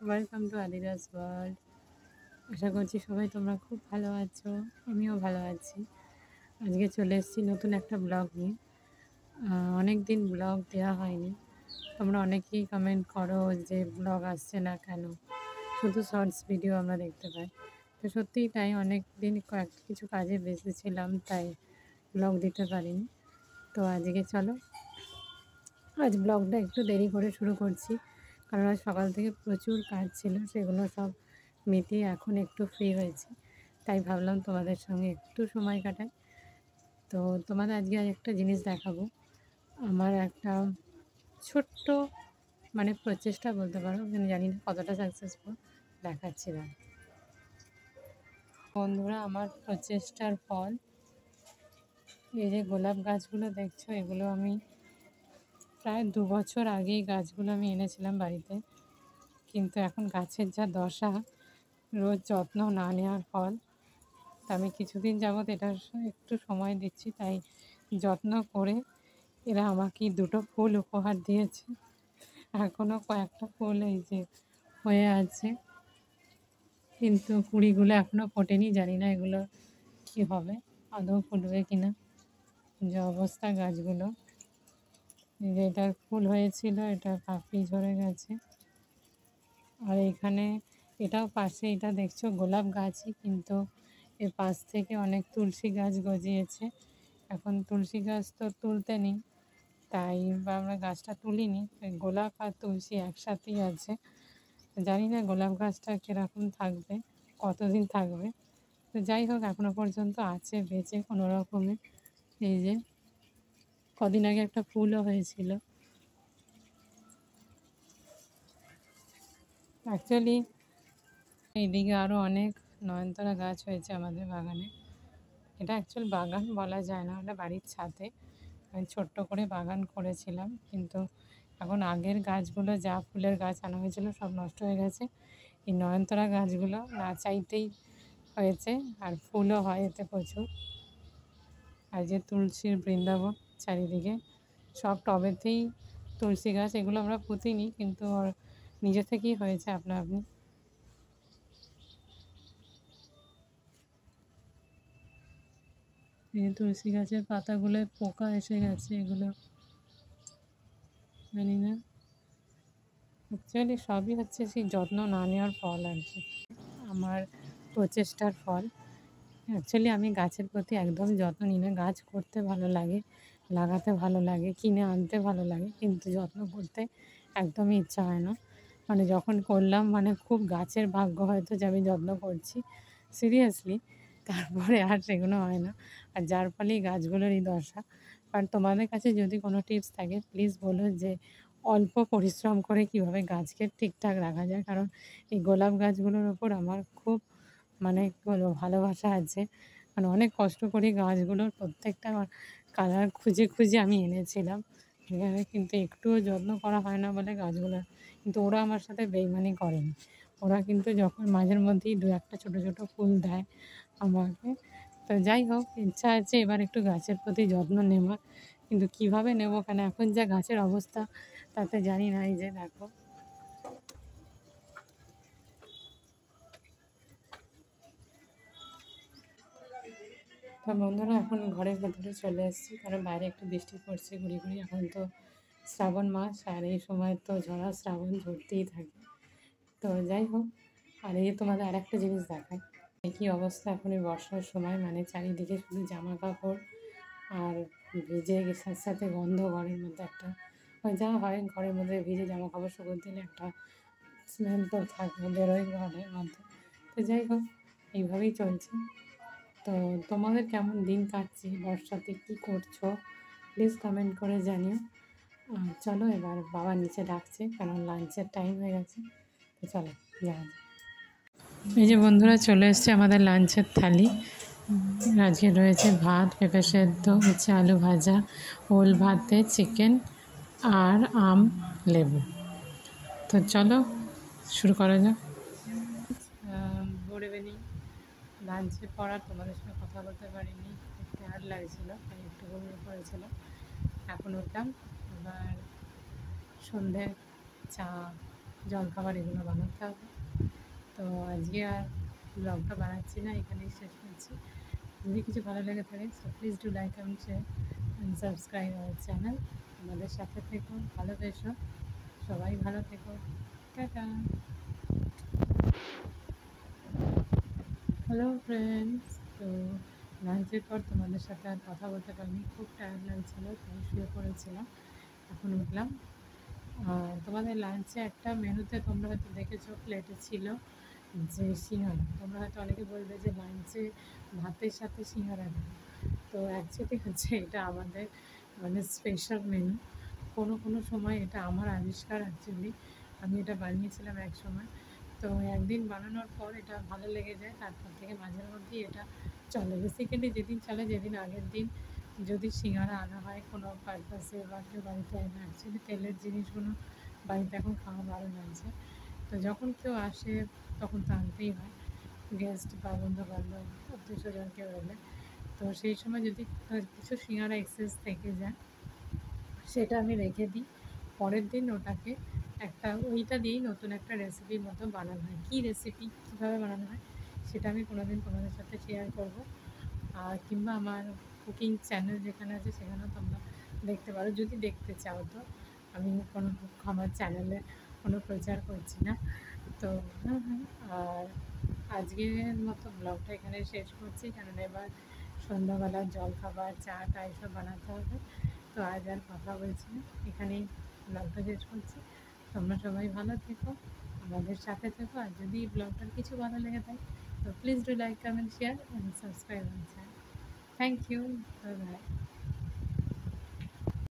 Welcome to আদিরাস world. আশা করছি সবাই তোমরা খুব ভালো আছো, আমিও ভালো আছি। আজকে চলে এসেছি নতুন একটা ব্লগ নিয়ে। অনেক দিন ব্লগ দেওয়া হয়নি। তোমরা অনেকেই কমেন্ট করো যে ব্লগ আসছে না কেন, শুধু শর্টস ভিডিও আমরা দেখতে পাই। তো সত্যিই তাই, অনেক দিন কিছু কাজে ব্যস্ত ছিলাম, তাই ব্লগ দিতে পারিনি। তো আজকে চলো, আজ ব্লগটা একটু দেরি করে শুরু করছি, কারণ আজ সকাল থেকে প্রচুর কাজ ছিল, সেগুলো সব মিটিয়ে এখন একটু ফ্রি হয়েছি। তাই ভাবলাম তোমাদের সঙ্গে একটু সময় কাটাই। তো তোমাদের আজকে একটা জিনিস দেখাবো। আমার একটা ছোট্ট প্রচেষ্টা বলতে পারো, আমি জানি না কতটা সাকসেসফুল, দেখাচ্ছিলাম। বন্ধুরা, আমার প্রচেষ্টার ফল এই যে গোলাপ গাছগুলো দেখছো, এগুলো আমি প্রায় 2 বছর আগেই গাছগুলো আমি এনেছিলাম বাড়িতে। কিন্তু এখন গাছের যা দশা, রোজ যত্ন না নেওয়ার ফল। তা আমি কিছুদিন যাবৎ এটার একটু সময় দিচ্ছি, তাই যত্ন করে এরা আমাকে 2টো ফুল উপহার দিয়েছে। এখনও কয়েকটা ফুল এই যে হয়ে আছে, কিন্তু কুড়িগুলো এখনও ফোটেনি। জানি না এগুলো কি হবে, আদৌ ফুটবে কিনা। যে অবস্থা গাছগুলো, যে এটার ফুল হয়েছিল, এটা পাপড়ি ঝরে গেছে। আর এখানে এটাও পাশে, এটা দেখছো গোলাপ গাছই, কিন্তু এর পাশ থেকে অনেক তুলসী গাছ গজিয়েছে। এখন তুলসী গাছ তো তুলতে নেই, তাই বা আমরা গাছটা তুলিনি। গোলাপ আর তুলসী একসাথেই আছে। জানি না গোলাপ গাছটা কীরকম থাকবে, কতদিন থাকবে। তো যাই হোক, এখনো পর্যন্ত আছে বেঁচে কোনো রকমে। এই যে কদিন আগে একটা ফুলও হয়েছিল। অ্যাকচুয়ালি এইদিকে আরও অনেক নয়নতারা গাছ হয়েছে আমাদের বাগানে। এটা অ্যাকচুয়াল বাগান বলা যায় না, ওটা বাড়ির ছাদে আমি ছোট্ট করে বাগান করেছিলাম। কিন্তু এখন আগের গাছগুলো, যা ফুলের গাছ আনা হয়েছিল, সব নষ্ট হয়ে গেছে। এই নয়নতারা গাছগুলো না চাইতেই হয়েছে, আর ফুলও হয় এতে প্রচুর। আর যে তুলসীর বৃন্দাবন চারিদিকে, সব টবেতেই তুলসী গাছ। এগুলো আমরা পুঁতিনি, কিন্তু ওর নিজে থেকেই হয়েছে আপনা আপনি। এই তুলসী গাছের পাতাগুলোয় পোকা এসে গেছে, এগুলো জানি না। অ্যাকচুয়ালি সবই হচ্ছে সেই যত্ন না নেওয়ার ফল আর কি, আমার প্রচেষ্টার ফল। অ্যাকচুয়ালি আমি গাছের প্রতি একদম যত্ন নিই না। গাছ করতে ভালো লাগে, লাগাতে ভালো লাগে, কিনে আনতে ভালো লাগে, কিন্তু যত্ন করতে একদমই ইচ্ছা হয় না। যখন করলাম, খুব গাছের ভাগ্য হয়তো যে আমি যত্ন করছি সিরিয়াসলি, তারপরে আর সেগুলো হয় না। আর যার ফলেই গাছগুলোর এই দশা। আর তোমাদের কাছে যদি কোনো টিপস থাকে, প্লিজ বলো যে অল্প পরিশ্রম করে কিভাবে গাছকে ঠিকঠাক রাখা যায়। কারণ এই গোলাপ গাছগুলোর ওপর আমার খুব কী বলবো, ভালোবাসা আছে। অনেক কষ্ট করে গাছগুলোর প্রত্যেকটা কালার খুঁজে খুঁজে আমি এনেছিলাম এখানে, কিন্তু একটুও যত্ন করা হয় না বলে গাছগুলো। কিন্তু ওরা আমার সাথে বেইমানি করেনি। ওরা কিন্তু যখন মাঝের মধ্যেই 2-1টা ছোটো ছোটো ফুল দেয় আমাকে। তো যাই হোক, ইচ্ছা আছে এবার একটু গাছের প্রতি যত্ন নেওয়ার, কিন্তু কীভাবে নেবো, কেন এখন যা গাছের অবস্থা তাতে জানি না। এই যে দেখো, তো বন্ধুরা, এখন ঘরের ভেতরে চলে এসেছি, কারণ বাইরে একটু বৃষ্টি পড়ছে গুঁড়ি গুঁড়ি। এখন তো শ্রাবণ মাস, আর এই সময় তো ঝরা শ্রাবণ ঝরতেই থাকে। তো যাই হোক, আর এই তোমাদের আর একটা জিনিস দেখায়। কী অবস্থা এখন এই বর্ষার সময়, চারিদিকে শুধু জামা কাপড় আর ভিজে, সাথে সাথে গন্ধ। ঘরের মধ্যে একটা যা হয়, ঘরের মধ্যে ভিজে জামা কাপড় শুকোতে দিলে একটা স্মেল তো থাকে, বেরোয় ঘরের মধ্যে। তো যাই হোক, এইভাবেই চলছে। তো তোমাদের কেমন দিন কাটছে, বর্ষাতে কী করছো, প্লিজ কমেন্ট করে জানিও। চলো, এবার বাবা নিচে ডাকছে, কারণ লাঞ্চের টাইম হয়ে গেছে। তো চলো যাওয়া যাক। এই যে বন্ধুরা, চলে এসছে আমাদের লাঞ্চের থালি। আজকে রয়েছে ভাত, পেঁপে সেদ্ধ, হচ্ছে আলু ভাজা, ওল ভাতে চিকেন, আর আম, লেবু। তো চলো শুরু করা যাক। Good evening. লাঞ্চের পর আর তোমাদের সঙ্গে কথা বলতে পারিনি, খুব টায়ার্ড লাগছিলো, তাই একটু ঘুমিয়ে পড়েছিলাম। এখন উঠলাম, এবার সন্ধ্যে চা জলখাবার এগুলো বানাতে হবে। তো আজকে আর ব্লগটা বানাচ্ছি না, এখানেই শেষ করছি। যদি কিছু ভালো লেগে থাকে so please do like and share and subscribe our channel. আমাদের সাথে থেকো, ভালোবেসো, সবাই ভালো থেকো, টাটা। হ্যালো ফ্রেন্ডস, তো লাঞ্চের পর তোমাদের সাথে আর কথা বলতে পারিনি, খুব টায়ার্ড লাগছিলো, তাই শুয়ে পড়েছিলাম। এখন উঠলাম। আর তোমাদের লাঞ্চে একটা মেনুতে তোমরা হয়তো দেখেছো, প্লেটে ছিল যে সিঙ্গারা। তোমরা হয়তো অনেকে বলবে যে লাঞ্চে ভাতের সাথে সিঙ্গারা দেয়। তো অ্যাকচুয়ালি হচ্ছে এটা আমাদের মানে স্পেশাল মেনু। কোনো কোনো সময় এটা আমার আবিষ্কার অ্যাকচুয়ালি। আমি এটা বানিয়েছিলাম এক সময়। তো একদিন বানানোর পর এটা ভালো লেগে যায়, তারপর থেকে মাঝের মধ্যেই এটা চলে। বেসিক্যালি যেদিন চলে, যেদিন আগের দিন যদি সিঙ্গারা আনা হয় কোনো পারপাসে বা কেউ বাড়িতে আনে। অ্যাকচুয়ালি তেলের জিনিসগুলো বাড়িতে এখন খাওয়া বারণ আছে। তো যখন কেউ আসে তখন তো আনতেই হয়, গেস্ট বা বন্ধুবান্ধব আত্মীয় স্বজন কেউ এলে। তো সেই সময় যদি কিছু সিঙ্গারা এক্সেস থেকে যায়, সেটা আমি রেখে দিই। পরের দিন ওটাকে একটা ওইটা দিয়েই নতুন একটা রেসিপির মতো বানানো হয়। কী রেসিপি, কীভাবে বানানো হয় সেটা আমি কোনো দিন তোমাদের সাথে শেয়ার করব। আর কিংবা আমার কুকিং চ্যানেল যেখানে আছে সেখানেও তোমরা দেখতে পারো, যদি দেখতে চাও। তো আমি কোনো আমার চ্যানেলে কোনো প্রচার করছি না। তো আর আজকের মতো ব্লগটা এখানে শেষ করছি, কারণ এবার সন্ধ্যাবেলার জলখাবার চা টা এসব বানাতে হবে। তো আজ আর কথা বলছি না, এখানেই ব্লগটা শেষ করছি। তোমরা সবাই ভালো থেকো, আমাদের সাথে থেকো। আর যদি ব্লগটার কিছু ভালো লেগে থাকে তো please do like, comment, share and subscribe আমার channel. Thank you, bye by.